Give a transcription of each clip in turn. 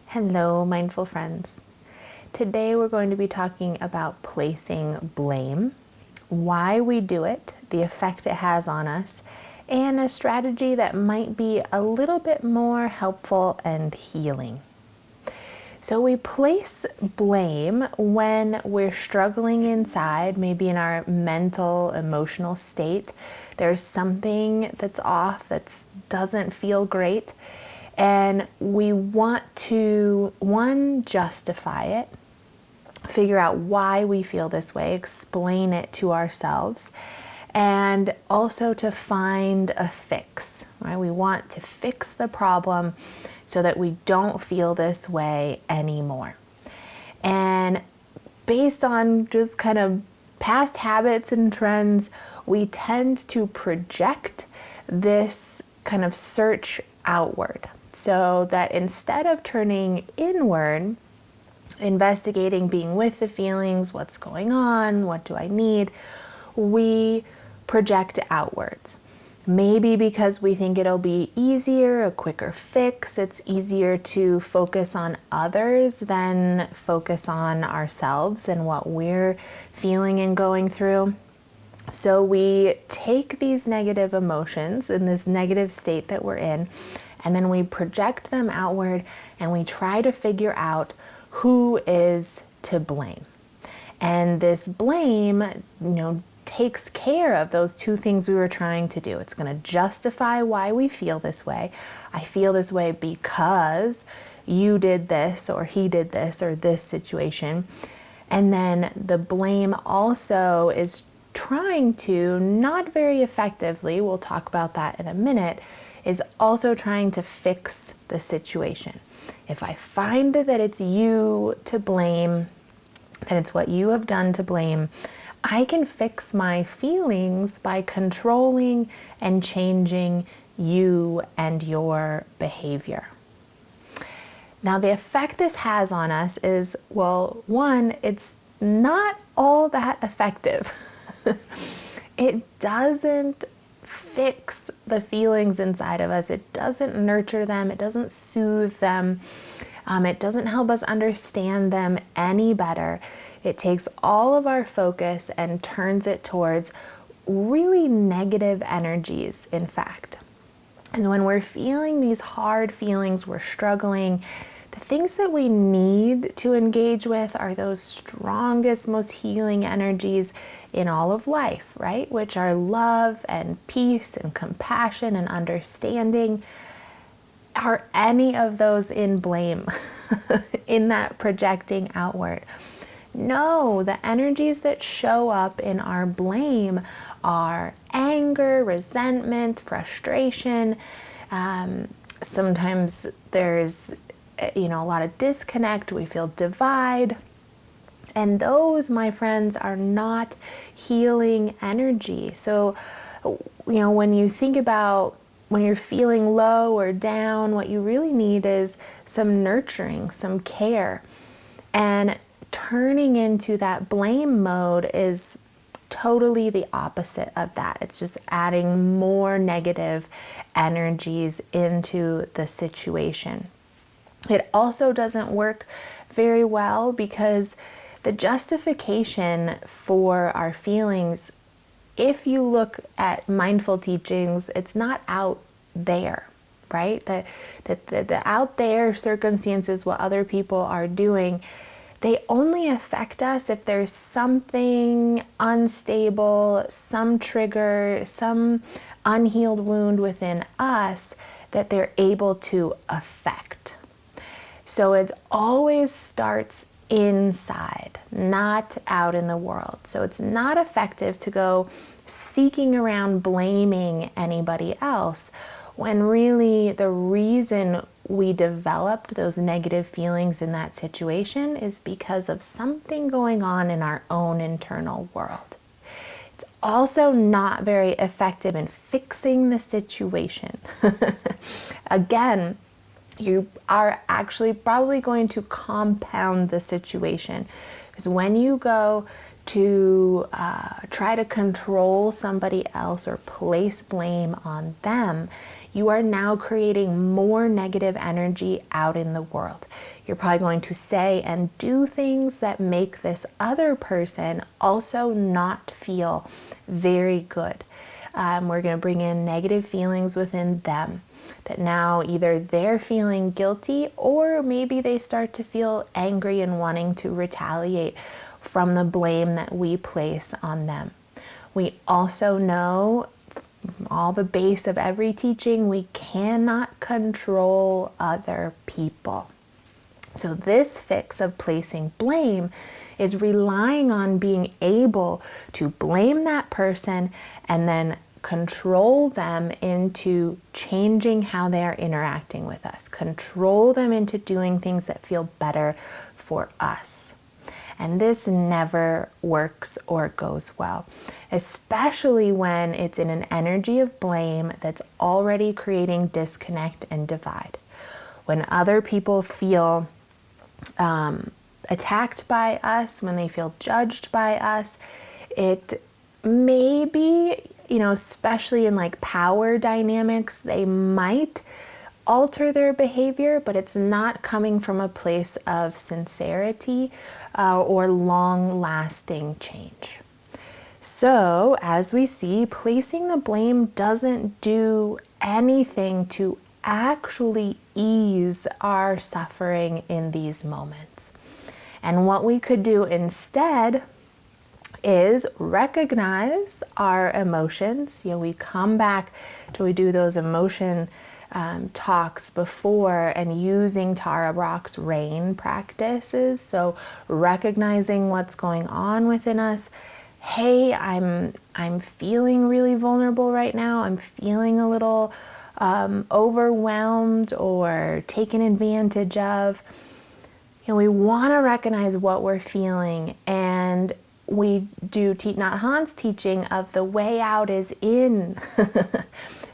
Hello, mindful friends. Today we're going to be talking about placing blame, why we do it, the effect it has on us, and a strategy that might be a little bit more helpful and healing. So we place blame when we're struggling inside, maybe in our mental, emotional state. There's something that's off, that doesn't feel great. And we want to, one, justify it, figure out why we feel this way, explain it to ourselves, and also to find a fix, right? We want to fix the problem so that we don't feel this way anymore. And based on just kind of past habits and trends, we tend to project this kind of search outward. So that instead of turning inward, investigating, being with the feelings, what's going on, what do I need, we project outwards. Maybe because we think it'll be easier, a quicker fix. It's easier to focus on others than focus on ourselves and what we're feeling and going through. So we take these negative emotions in this negative state that we're in, and then we project them outward and we try to figure out who is to blame. And this blame, takes care of those two things we were trying to do. It's going to justify why we feel this way. I feel this way because you did this, or he did this, or this situation. And then the blame also is trying to, not very effectively, we'll talk about that in a minute, is also trying to fix the situation. If I find that it's you to blame, that it's what you have done to blame, I can fix my feelings by controlling and changing you and your behavior. Now, the effect this has on us is, well, one, it's not all that effective. It doesn't fix the feelings inside of us. It doesn't nurture them. It doesn't soothe them. It doesn't help us understand them any better. It takes all of our focus and turns it towards really negative energies, in fact. Is when we're feeling these hard feelings, we're struggling, the things that we need to engage with are those strongest, most healing energies in all of life, right? Which are love and peace and compassion and understanding. Are any of those in blame, in that projecting outward? No, the energies that show up in our blame are anger, resentment, frustration. Sometimes there's, a lot of disconnect. We feel divide. And those, my friends, are not healing energy. So, when you think about when you're feeling low or down, what you really need is some nurturing, some care. And turning into that blame mode is totally the opposite of that. It's just adding more negative energies into the situation. It also doesn't work very well because the justification for our feelings, if you look at mindful teachings, it's not out there, right? The out there circumstances, what other people are doing, they only affect us if there's something unstable, some trigger, some unhealed wound within us that they're able to affect. So it always starts inside, not out in the world. So it's not effective to go seeking around blaming anybody else when really the reason we developed those negative feelings in that situation is because of something going on in our own internal world. It's also not very effective in fixing the situation. Again, you are actually probably going to compound the situation. Because when you go to try to control somebody else or place blame on them, you are now creating more negative energy out in the world. You're probably going to say and do things that make this other person also not feel very good. We're going to bring in negative feelings within them, that now either they're feeling guilty or maybe they start to feel angry and wanting to retaliate from the blame that we place on them. We also know, all the base of every teaching, we cannot control other people. So this fix of placing blame is relying on being able to blame that person and then control them into changing how they are interacting with us, control them into doing things that feel better for us. And this never works or goes well, especially when it's in an energy of blame that's already creating disconnect and divide. When other people feel attacked by us, when they feel judged by us, it may be, especially in like power dynamics, they might alter their behavior, but it's not coming from a place of sincerity or long-lasting change. So, as we see, placing the blame doesn't do anything to actually ease our suffering in these moments. And what we could do instead is recognize our emotions. We come back to, we do those emotion talks before, and using Tara Brach's RAIN practices. So recognizing what's going on within us. Hey, I'm feeling really vulnerable right now. I'm feeling a little overwhelmed or taken advantage of. We want to recognize what we're feeling, and we do Thich Nhat Hanh's teaching of the way out is in.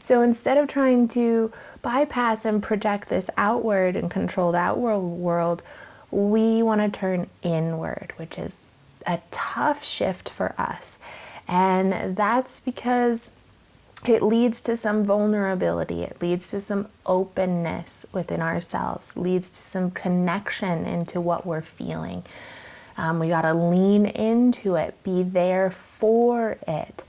So instead of trying to bypass and project this outward and control the outward world, we want to turn inward, which is a tough shift for us. And that's because it leads to some vulnerability. It leads to some openness within ourselves, leads to some connection into what we're feeling. We got to lean into it, be there for it.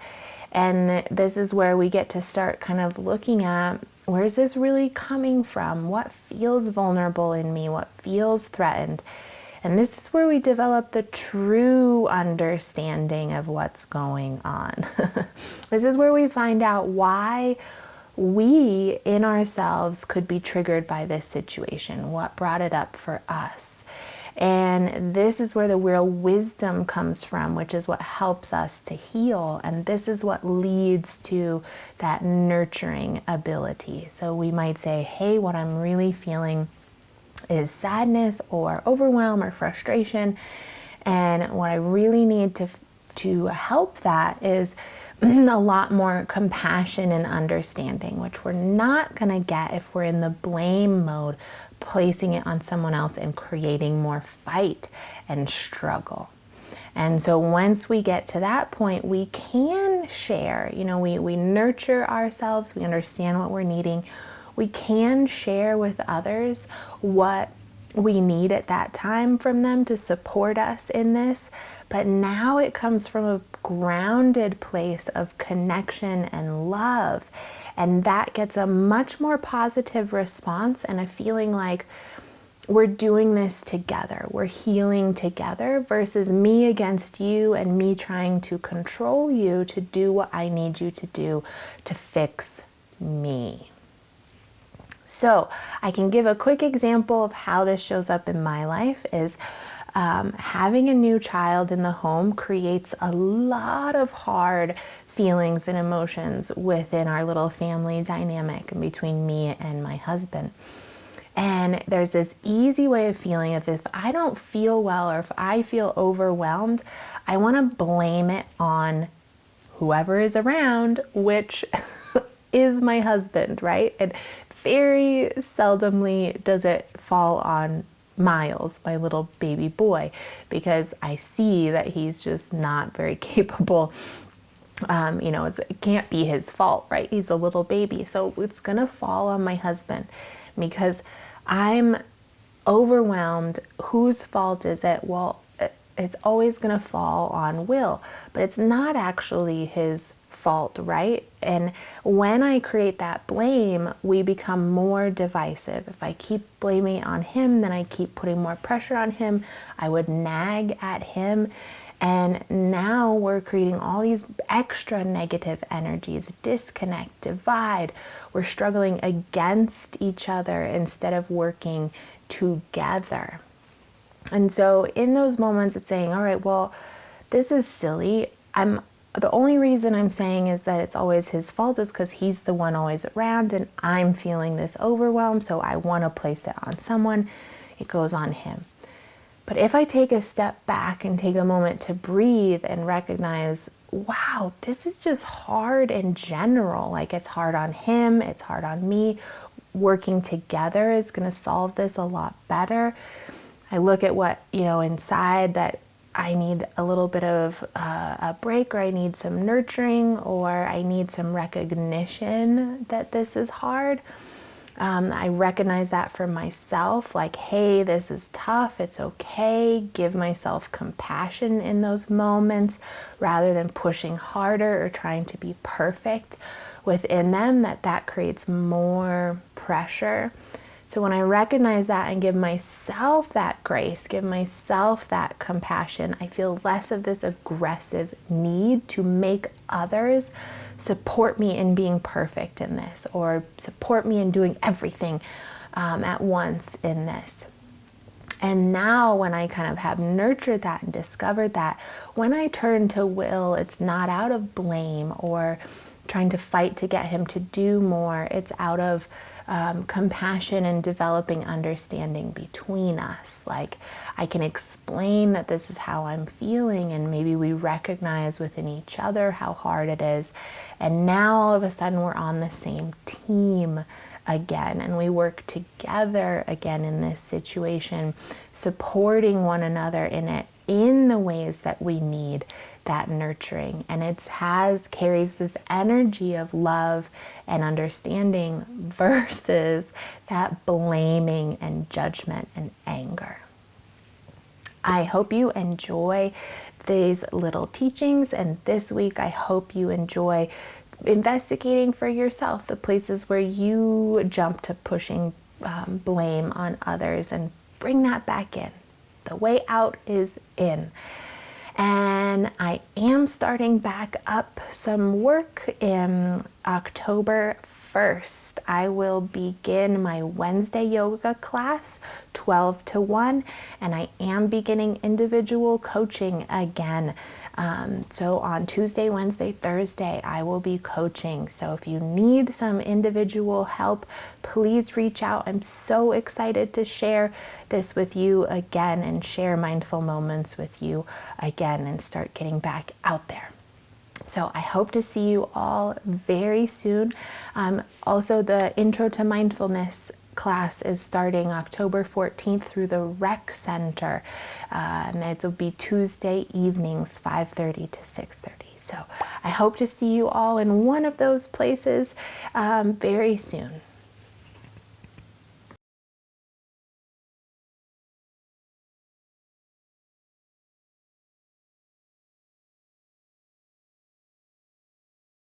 And this is where we get to start kind of looking at, where's this really coming from? What feels vulnerable in me? What feels threatened? And this is where we develop the true understanding of what's going on. This is where we find out why we in ourselves could be triggered by this situation, what brought it up for us. And this is where the real wisdom comes from, which is what helps us to heal. And this is what leads to that nurturing ability. So we might say, hey, what I'm really feeling is sadness or overwhelm or frustration. And what I really need to help that is a lot more compassion and understanding, which we're not going to get if we're in the blame mode, placing it on someone else and creating more fight and struggle. And so once we get to that point, we can share, we nurture ourselves, we understand what we're needing. We can share with others what we need at that time from them to support us in this. But now it comes from a grounded place of connection and love. And that gets a much more positive response and a feeling like we're doing this together. We're healing together versus me against you and me trying to control you to do what I need you to do to fix me. So I can give a quick example of how this shows up in my life is having a new child in the home creates a lot of hard feelings and emotions within our little family dynamic between me and my husband. And there's this easy way of feeling of if I don't feel well or if I feel overwhelmed, I want to blame it on whoever is around, which is my husband, right? And very seldomly does it fall on Miles, my little baby boy, because I see that he's just not very capable. It can't be his fault, right? He's a little baby. So it's going to fall on my husband because I'm overwhelmed. Whose fault is it? Well, it's always going to fall on Will, but it's not actually his fault, right? And when I create that blame, we become more divisive. If I keep blaming it on him, then I keep putting more pressure on him. I would nag at him. And now we're creating all these extra negative energies, disconnect, divide. We're struggling against each other instead of working together. And so in those moments, it's saying, all right, well, this is silly. The only reason I'm saying is that it's always his fault is because he's the one always around and I'm feeling this overwhelm. So I want to place it on someone. It goes on him. But if I take a step back and take a moment to breathe and recognize, wow, this is just hard in general. Like it's hard on him, it's hard on me. Working together is going to solve this a lot better. I look at what, inside that I need a little bit of a break, or I need some nurturing, or I need some recognition that this is hard. I recognize that for myself, like, hey, this is tough, it's okay. Give myself compassion in those moments rather than pushing harder or trying to be perfect within them, that creates more pressure. So when I recognize that and give myself that grace, give myself that compassion, I feel less of this aggressive need to make others support me in being perfect in this, or support me in doing everything at once in this. And now when I kind of have nurtured that and discovered that, when I turn to Will, it's not out of blame or trying to fight to get him to do more. It's out of compassion and developing understanding between us. Like, I can explain that this is how I'm feeling, and maybe we recognize within each other how hard it is. And now all of a sudden we're on the same team again, and we work together again in this situation, supporting one another in it in the ways that we need that nurturing. And it carries this energy of love and understanding versus that blaming and judgment and anger. I hope you enjoy these little teachings, and this week I hope you enjoy investigating for yourself the places where you jump to pushing blame on others, and bring that back in. The way out is in. And I am starting back up some work in October 1st. I will begin my Wednesday yoga class, 12 to 1, and I am beginning individual coaching again. So on Tuesday, Wednesday, Thursday, I will be coaching. So if you need some individual help, please reach out. I'm so excited to share this with you again and share mindful moments with you again and start getting back out there. So I hope to see you all very soon. Also, the Intro to Mindfulness class is starting October 14th through the Rec Center. And it will be Tuesday evenings, 5:30 to 6:30. So I hope to see you all in one of those places very soon.